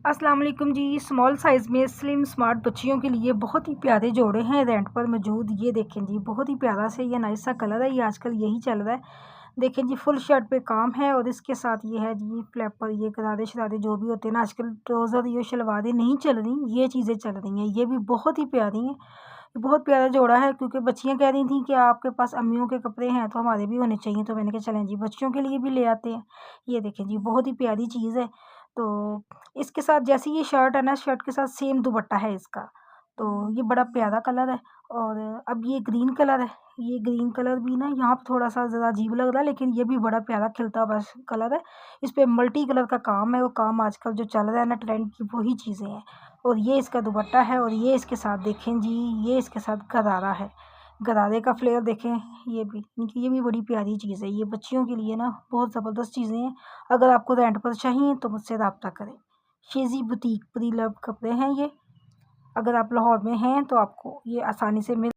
अस्सलाम वालेकुम जी। Small size में स्लिम स्मार्ट बच्चियों के लिए बहुत ही प्यारे जोड़े हैं रेंट पर मौजूद। ये देखें जी, बहुत ही प्यारा से ये नाइस सा कलर है। ये आजकल यही चल रहा है। देखें जी, फुल शर्ट पे काम है और इसके साथ ये है जी फ्लैपर, ये गरारे शरारे जो भी होते हैं ना आजकल, ट्राउज़र ये शलवारें नहीं चल रही, ये चीज़ें चल रही हैं। ये भी बहुत ही प्यारी हैं। बहुत प्यारा जोड़ा है क्योंकि बच्चियाँ कह रही थी कि आपके पास अम्मियों के कपड़े हैं तो हमारे भी होने चाहिए, तो मैंने कहा चलें जी बच्चियों के लिए भी ले आते हैं। ये देखें जी, बहुत ही प्यारी चीज़ है। तो इसके साथ जैसे ये शर्ट है ना, शर्ट के साथ सेम दुपट्टा है इसका। तो ये बड़ा प्यारा कलर है। और अब ये ग्रीन कलर है। ये ग्रीन कलर भी ना यहाँ पे थोड़ा-सा ज़रा अजीब लग रहा है, लेकिन ये भी बड़ा प्यारा खिलता हुआ कलर है। इस पे मल्टी कलर का काम है, वो काम आजकल जो चल रहा है ना ट्रेंड की, वही चीज़ें हैं। और ये इसका दुपट्टा है और ये इसके साथ देखें जी, ये इसके साथ गरारा है। गरारे का फ्लेयर देखें, ये भी बड़ी प्यारी चीज़ है। ये बच्चियों के लिए ना बहुत ज़बरदस्त चीज़ें हैं। अगर आपको रेंट पर चाहिए तो मुझसे राब्ता करें। शेज़ी बुटीक प्री लव कपड़े हैं ये। अगर आप लाहौर में हैं तो आपको ये आसानी से मिल